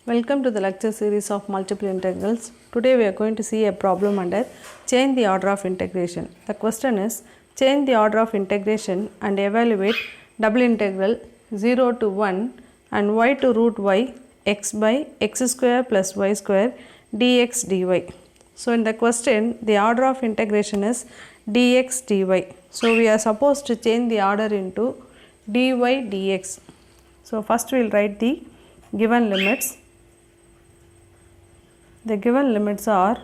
Welcome to the lecture series of multiple integrals. Today we are going to see a problem under change the order of integration. The question is change the order of integration and evaluate double integral 0 to 1 and y to root y x by x square plus y square dx dy. So in the question the order of integration is dx dy. So we are supposed to change the order into dy dx. So first we will write the given limits. The given limits are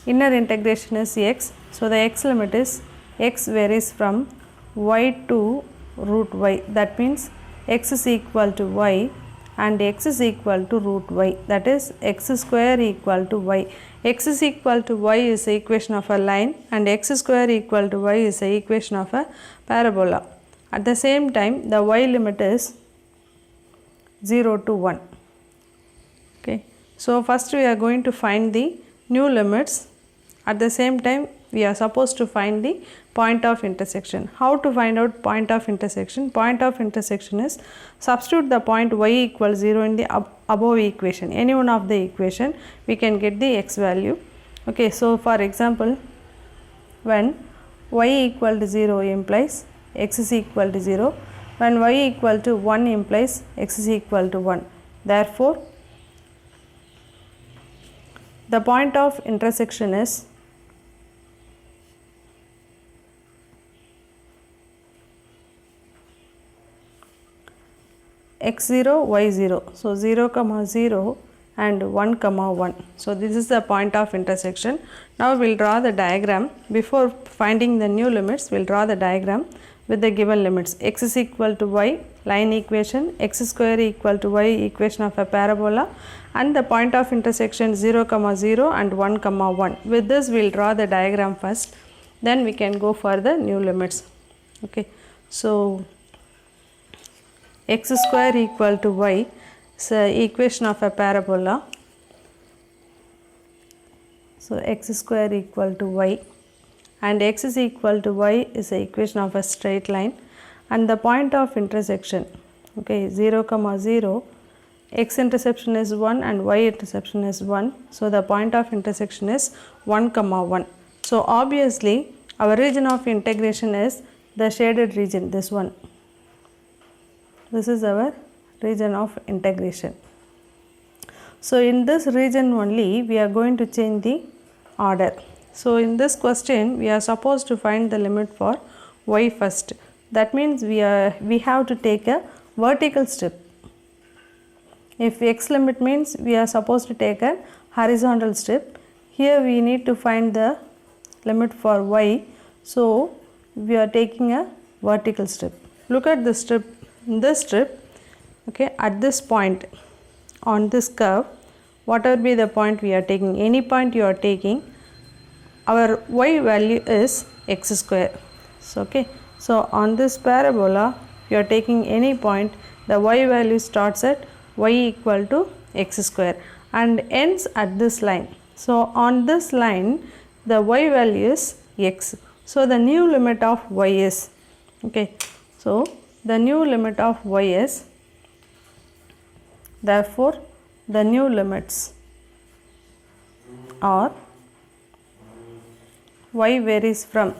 inner integration is x. So the x limit is x varies from y to root y. That means x is equal to y and x is equal to root y. That is x square equal to y. X is equal to y is the equation of a line and x square equal to y is the equation of a parabola. At the same time the y limit is 0 to 1. Okay. So first we are going to find the new limits. At the same time we are supposed to find the point of intersection. How to find out point of intersection? Point of intersection is substitute the point y equals 0 in the above equation. Any one of the equation we can get the x value. Okay. So for example when y equal to 0 implies x is equal to 0. When y equal to 1 implies x is equal to 1. Therefore the point of intersection is x0 y0. So 0 comma 0 and 1 comma 1. So this is the point of intersection. Now we will draw the diagram. Before finding the new limits we will draw the diagram with the given limits. X is equal to y line equation, x square equal to y equation of a parabola, and the point of intersection 0 comma 0 and 1 comma 1. With this we will draw the diagram first, then we can go for the new limits. Okay. So x square equal to y is a equation of a parabola. So x square equal to y and x is equal to y is a equation of a straight line, and the point of intersection, okay, 0 comma 0, x intersection is 1 and y intersection is 1. So the point of intersection is 1 comma 1. So obviously our region of integration is the shaded region, this one. This is our region of integration. So in this region only we are going to change the order. So in this question we are supposed to find the limit for y first. That means we have to take a vertical step. If x limit means we are supposed to take a horizontal step. Here we need to find the limit for y. So we are taking a vertical step. Look at this strip. In this strip, okay, at this point on this curve, whatever be the point we are taking, any point you are taking, our y value is x square. So okay, so on this parabola you are taking any point, the y value starts at y equal to x square and ends at this line. So on this line the y value is x. So the new limit of y is, okay, so the new limit of y is, therefore the new limits are y varies from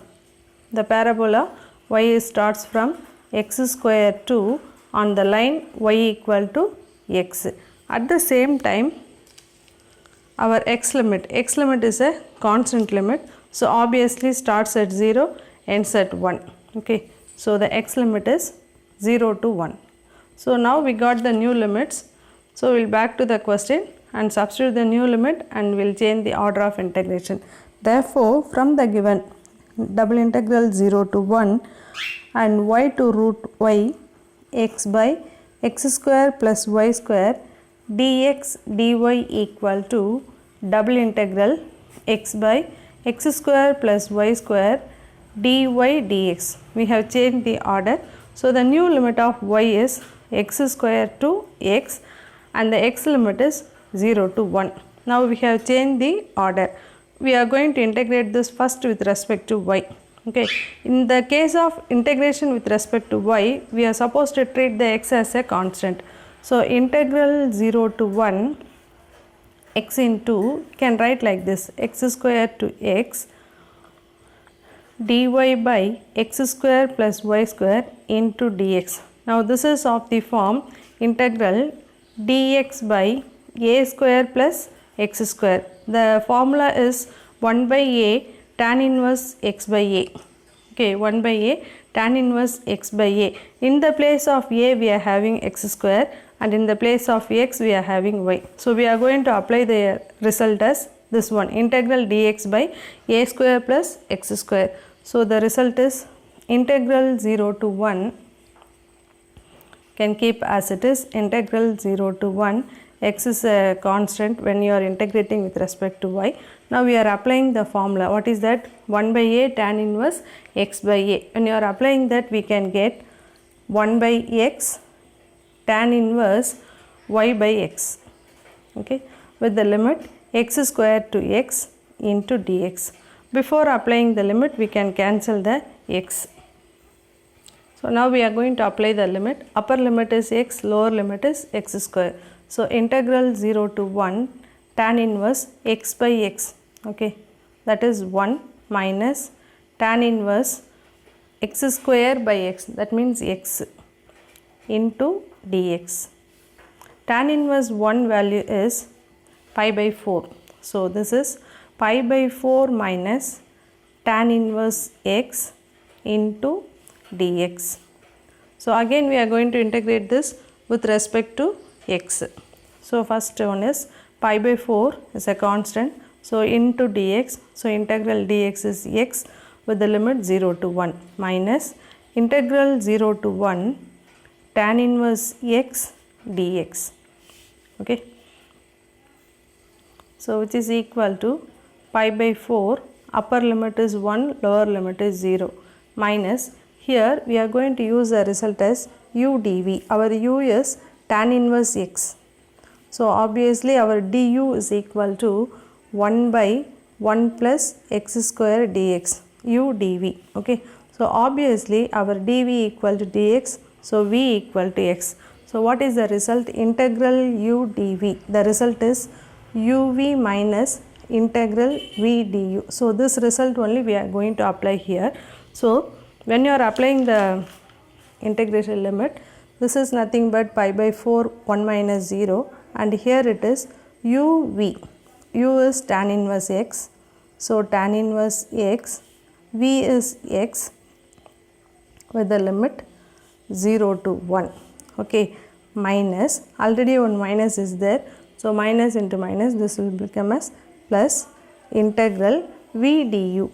the parabola, y starts from x square to on the line y equal to x. At the same time our x limit is a constant limit, so obviously starts at 0, ends at 1. Okay. So the x limit is 0 to 1. So now we got the new limits. So we will back to the question and substitute the new limit and we will change the order of integration. Therefore from the given double integral 0 to 1 and y to root y x by x square plus y square dx dy equal to double integral x by x square plus y square dy dx. We have changed the order. So the new limit of y is x square to x and the x limit is 0 to 1. Now we have changed the order. We are going to integrate this first with respect to y. Okay. In the case of integration with respect to y, we are supposed to treat the x as a constant. So integral 0 to 1 x into, can write like this, x square to x dy by x square plus y square into dx. Now this is of the form integral dx by a square plus x square. The formula is 1 by a tan inverse x by a. Okay, 1 by a tan inverse x by a. In the place of a we are having x square, and in the place of x we are having y. So we are going to apply the result as this one, integral dx by a square plus x square. So the result is integral 0 to 1, can keep as it is, integral 0 to 1, x is a constant when you are integrating with respect to y. Now we are applying the formula. What is that? 1 by a tan inverse x by a. When you are applying that, we can get 1 by x tan inverse y by x, okay, with the limit x square to x into dx. Before applying the limit, we can cancel the x. So now we are going to apply the limit. Upper limit is x, lower limit is x square. So integral 0 to 1 tan inverse x by x, okay, that is 1 minus tan inverse x square by x, that means x, into dx. Tan inverse 1 value is pi by 4. So this is pi by 4 minus tan inverse x into dx. So again we are going to integrate this with respect to x. So first one is pi by 4 is a constant, so into dx. So integral dx is x with the limit 0 to 1 minus integral 0 to 1 tan inverse x dx, okay. So which is equal to pi by 4, upper limit is 1, lower limit is 0, minus, here we are going to use the result as u dv. Our u is tan inverse x. So obviously our du is equal to 1 by 1 plus x square dx, u dv, okay. So obviously our dv equal to dx, so v equal to x. So what is the result? Integral u dv. The result is uv minus integral v du. So this result only we are going to apply here. So when you are applying the integration limit, this is nothing but pi by 4 1 minus 0, and here it is uv. U is tan inverse x, so tan inverse x, v is x with the limit 0 to 1, okay, minus, already one minus is there, so minus into minus, this will become as plus integral v du.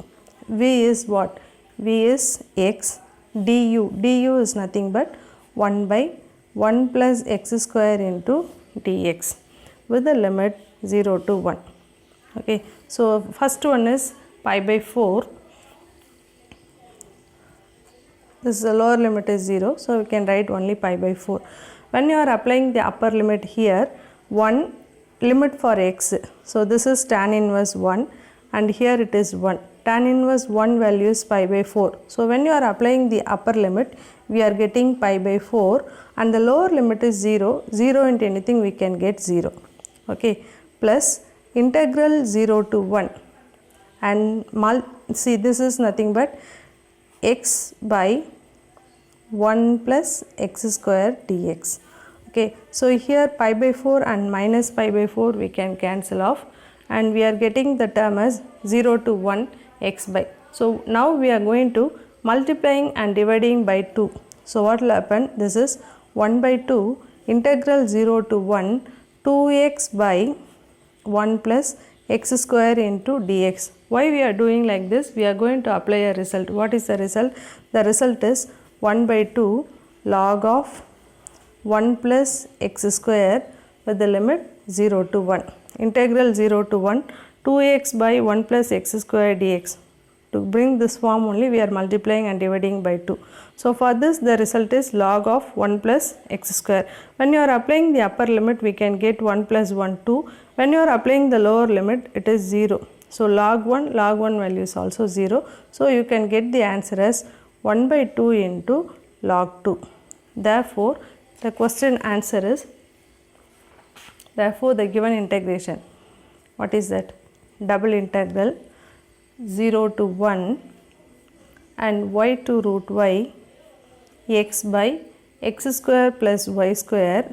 V is what? V is x, du is nothing but 1 by 1 plus x square into dx with the limit 0 to 1, okay. So first one is pi by 4, this is the lower limit is 0, so we can write only pi by 4. When you are applying the upper limit here, 1 limit for x, so this is tan inverse 1 and here it is 1. Tan inverse 1 value is pi by 4. So when you are applying the upper limit, we are getting pi by 4 and the lower limit is 0. 0 into anything we can get 0. Okay. Plus integral 0 to 1 and see this is nothing but x by 1 plus x square dx. Okay. So here pi by 4 and minus pi by 4 we can cancel off and we are getting the term as 0 to 1 x by. So now we are going to multiplying and dividing by 2. So what will happen? This is 1 by 2 integral 0 to 1 2x by 1 plus x square into dx. Why we are doing like this? We are going to apply a result. What is the result? The result is 1 by 2 log of 1 plus x square with the limit 0 to 1. Integral 0 to 1 2x by 1 plus x square dx. To bring this form only we are multiplying and dividing by 2. So for this the result is log of 1 plus x square. When you are applying the upper limit we can get 1 plus 1 2. When you are applying the lower limit it is 0. So log 1 value is also 0. So you can get the answer as 1 by 2 into log 2. Therefore the question answer is Therefore, the given integration, what is that? Double integral 0 to 1 and y to root y x by x square plus y square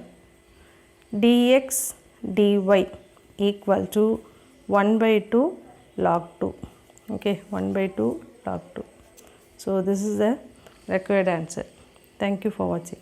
dx dy equal to 1 by 2 log 2. Okay, 1 by 2 log 2. So, this is the required answer. Thank you for watching.